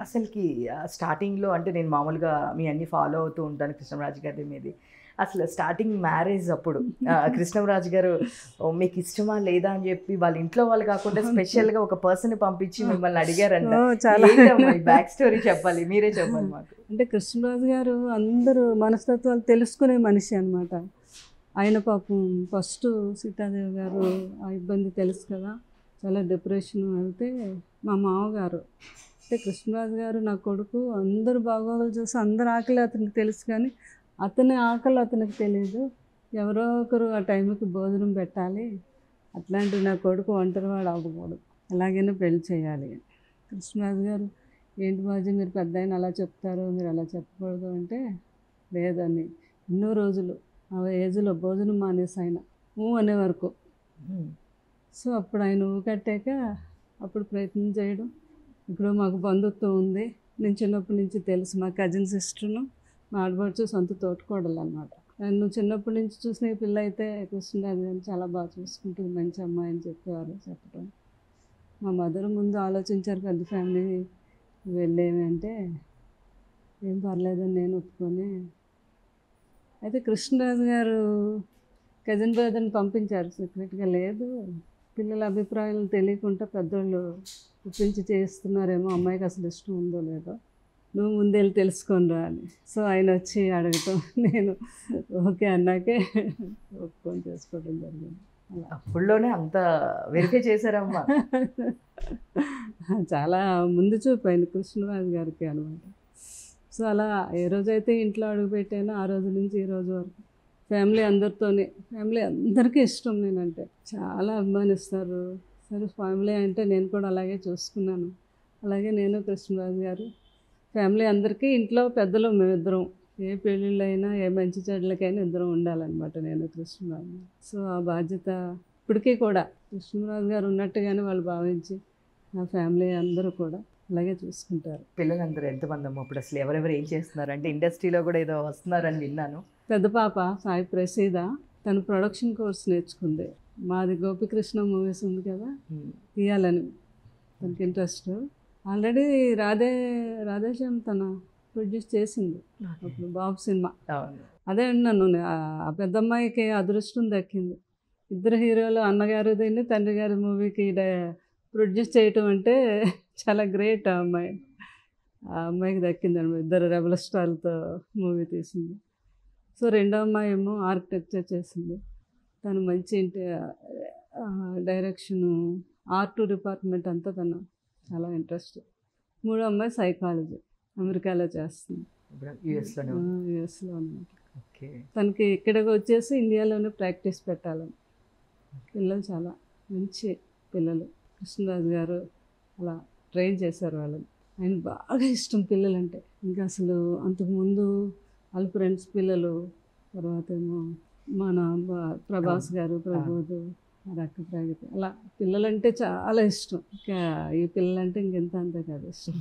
అసలుకి స్టార్టింగ్‌లో అంటే నేను మామూలుగా మీ అన్నీ ఫాలో అవుతూ ఉంటాను కృష్ణంరాజు గారిది మీది. అసలు స్టార్టింగ్ మ్యారేజ్ అప్పుడు కృష్ణంరాజు గారు మీకు ఇష్టమా లేదా అని చెప్పి వాళ్ళ ఇంట్లో వాళ్ళు కాకుండా స్పెషల్‌గా ఒక పర్సన్‌ని పంపించి మిమ్మల్ని అడిగారంట. చాలా ఏంటమ్మా ఈ బ్యాక్ స్టోరీ చెప్పాలి. మీరే చెప్పాలి మాకు. అంటే కృష్ణరాజు గారు అందరూ మనస్తత్వాలు తెలుసుకునే మనిషి అనమాట. ఆయన పాపం ఫస్ట్ సీతాదేవి గారు ఆ ఇబ్బంది తెలుసు కదా, చాలా డిప్రెషన్ వెళ్తే మా మామగారు అంటే కృష్ణరాజు గారు నా కొడుకు అందరు బాగోగులు చూసి అందరి ఆకలి అతనికి తెలుసు, కానీ అతని ఆకలి అతనికి తెలియదు. ఎవరో ఒకరు ఆ టైంకి భోజనం పెట్టాలి, అట్లాంటి నా కొడుకు ఒంటరివాడు అవ్వకూడదు, ఎలాగైనా పెళ్లి చేయాలి. కృష్ణరాజు గారు ఏంటి బాజీ మీరు పెద్ద ఆయన అలా చెప్తారు, మీరు అలా చెప్పకూడదు అంటే లేదని ఎన్నో రోజులు ఆ ఏజ్లో భోజనం మానేసి ఆయన అనే వరకు. సో అప్పుడు ఆయన కట్టాక అప్పుడు ప్రయత్నం చేయడం. ఇప్పుడు మాకు బంధుత్వం ఉంది, నేను చిన్నప్పటి నుంచి తెలుసు. మా కజిన్ సిస్టర్ను మా ఆడపడుచు సొంత తోటికోడలు అనమాట. నన్ను చిన్నప్పటి నుంచి చూసిన ఈ పిల్ల అయితే కృష్ణరాజు గారిని చాలా బాగా చూసుకుంటుంది, మంచి అమ్మాయి అని చెప్పేవారు చెప్పడం. మా మదర్ ముందు ఆలోచించారు, పెద్ద ఫ్యామిలీ వెళ్ళేవి అంటే ఏం పర్లేదని నేను ఒప్పుకొని. అయితే కృష్ణరాజు గారు కజిన్ బ్రదర్ని పంపించారు సీక్రెట్గా. లేదు పిల్లల అభిప్రాయాలు తెలియకుండా పెద్దోళ్ళు ఒప్పించి చేస్తున్నారేమో, అమ్మాయికి అసలు ఇష్టం ఉందో లేదో, నువ్వు ముందెళ్ళి తెలుసుకొనిరా అని. సో ఆయన వచ్చి అడగటం, నేను ఓకే అన్నాకే ఒప్పుకొని చేసుకోవడం జరిగింది. అప్పుడులోనే అంత వెరిఫై చేశారమ్మా. చాలా ముందు చూపు ఆయన కృష్ణరాజు గారికి అనమాట. సో అలా ఏ రోజైతే ఇంట్లో అడుగుపెట్టానో ఆ రోజు నుంచి ఈ రోజు వరకు ఫ్యామిలీ అందరితోనే, ఫ్యామిలీ అందరికీ ఇష్టం నేనంటే, చాలా అభిమానిస్తారు. సరే ఫ్యామిలీ అంటే నేను కూడా అలాగే చూసుకున్నాను. అలాగే నేను కృష్ణరాజు గారు ఫ్యామిలీ అందరికీ ఇంట్లో పెద్దలు మేమిద్దరం, ఏ పెళ్ళిళ్ళైనా ఏ మంచి చెడ్లకైనా ఇద్దరం ఉండాలన్నమాట నేను కృష్ణరాజు. సో ఆ బాధ్యత ఇప్పటికీ కూడా కృష్ణరాజు గారు ఉన్నట్టుగానే వాళ్ళు భావించి నా ఫ్యామిలీ అందరూ కూడా అలాగే చూసుకుంటారు. పిల్లలందరూ ఎంతమంది అమ్మ ఇప్పుడు అసలు ఎవరెవరు ఏం చేస్తున్నారు? అంటే ఇండస్ట్రీలో కూడా ఏదో వస్తున్నారని విన్నాను. పెద్ద పాప సాయి ప్రసీద, తను ప్రొడక్షన్ కోర్స్ నేర్చుకుంది. మాది గోపికృష్ణ మూవీస్ ఉంది కదా, తీయాలని తనకి ఇంట్రెస్ట్. ఆల్రెడీ రాధేశ్యామ్ తన ప్రొడ్యూస్ చేసింది అప్పుడు బాబు సినిమా. అదే అన్నాను, ఆ పెద్దమ్మాయికి అదృష్టం దక్కింది. ఇద్దరు హీరోలు, అన్నగారిది తండ్రి గారి మూవీకి ప్రొడ్యూస్ చేయటం అంటే చాలా గ్రేట్. ఆ అమ్మాయికి దక్కింది అనమాట. ఇద్దరు రెబల్ స్టార్లతో మూవీ తీసింది. సో రెండో అమ్మాయి ఏమో ఆర్కిటెక్చర్ చేసింది. తను మంచి డైరెక్షను, ఆర్ట్ డిపార్ట్మెంట్ అంతా తను చాలా ఇంట్రెస్ట్. మూడో అమ్మాయి సైకాలజీ, అమెరికాలో చేస్తుంది, యుఎస్లో అనమాట. తనకి ఇక్కడికి వచ్చేసి ఇండియాలోనే ప్రాక్టీస్ పెట్టాలని. పిల్లలు చాలా మంచి పిల్లలు, కృష్ణరాజు గారు అలా ట్రైన్ చేశారు వాళ్ళని. ఆయన బాగా ఇష్టం పిల్లలంటే. ఇంకా అసలు అంతకుముందు వాళ్ళ ఫ్రెండ్స్ పిల్లలు, తర్వాత ఏమో మన ప్రభాస్ గారు, ప్రబోధ్, రక్క ప్రగతి, అలా పిల్లలంటే చాలా ఇష్టం. ఇంకా ఈ పిల్లలంటే ఇంకెంత అంతే కాదు ఇష్టం.